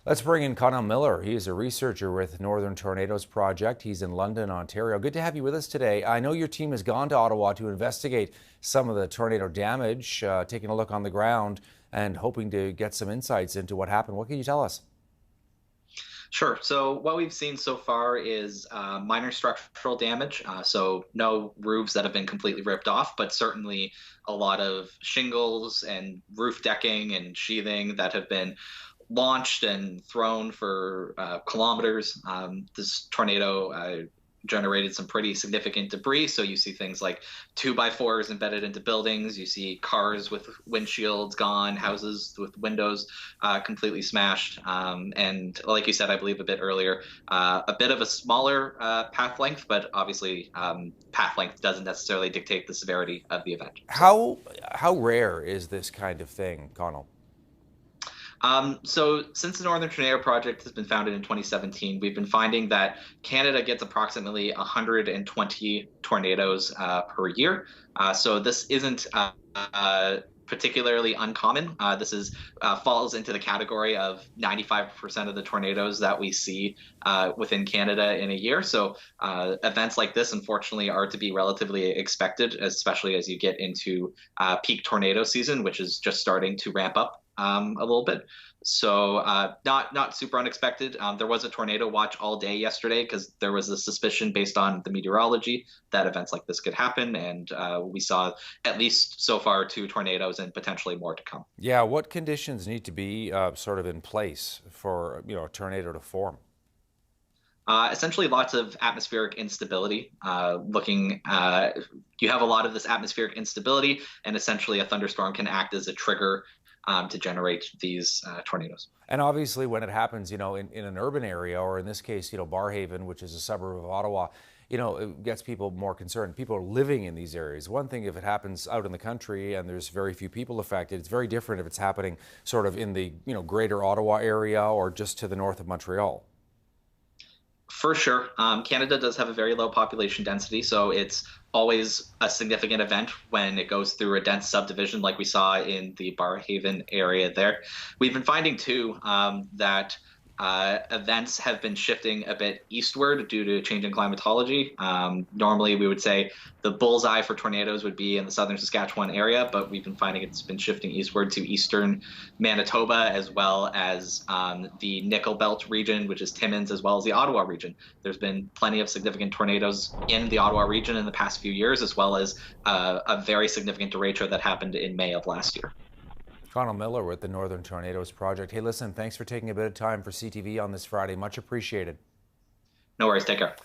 Let's bring in Connell Miller. He is a researcher with Northern Tornadoes Project. He's in London, Ontario. Good to have you with us today. I know your team has gone to Ottawa to investigate some of the tornado damage, taking a look on the ground and hoping to get some insights into what happened. What can you tell us? Sure. So what we've seen so far is minor structural damage. So no roofs that have been completely ripped off, but certainly a lot of shingles and roof decking and sheathing that have been launched and thrown for kilometers. This tornado generated some pretty significant debris. So you see things like 2x4s embedded into buildings. You see cars with windshields gone, houses with windows completely smashed. And like you said, I believe a bit earlier, a bit of a smaller path length, but obviously path length doesn't necessarily dictate the severity of the event. So. How rare is this kind of thing, Connell? So since the Northern Tornado Project has been founded in 2017, we've been finding that Canada gets approximately 120 tornadoes per year. So this isn't particularly uncommon. This is falls into the category of 95% of the tornadoes that we see within Canada in a year. So events like this, unfortunately, are to be relatively expected, especially as you get into peak tornado season, which is just starting to ramp up a little bit. So not super unexpected. There was a tornado watch all day yesterday because there was a suspicion based on the meteorology that events like this could happen, and we saw at least so far 2 tornadoes and potentially more to come. Yeah, what conditions need to be sort of in place for a tornado to form? Essentially, lots of atmospheric instability. You have a lot of this atmospheric instability, and essentially a thunderstorm can act as a trigger to generate these tornadoes. And obviously, when it happens, in an urban area, or in this case, Barrhaven, which is a suburb of Ottawa, it gets people more concerned. People are living in these areas. One thing if it happens out in the country and there's very few people affected, it's very different if it's happening sort of in the, greater Ottawa area or just to the north of Montreal. For sure. Canada does have a very low population density, so it's always a significant event when it goes through a dense subdivision like we saw in the Barrhaven area there. We've been finding, too, that events have been shifting a bit eastward due to changing climatology. Normally, we would say the bullseye for tornadoes would be in the southern Saskatchewan area, but we've been finding it's been shifting eastward to eastern Manitoba, as well as the Nickel Belt region, which is Timmins, as well as the Ottawa region. There's been plenty of significant tornadoes in the Ottawa region in the past few years, as well as a very significant derecho that happened in May of last year. Connell Miller with the Northern Tornadoes Project. Hey, listen, thanks for taking a bit of time for CTV on this Friday. Much appreciated. No worries. Take care.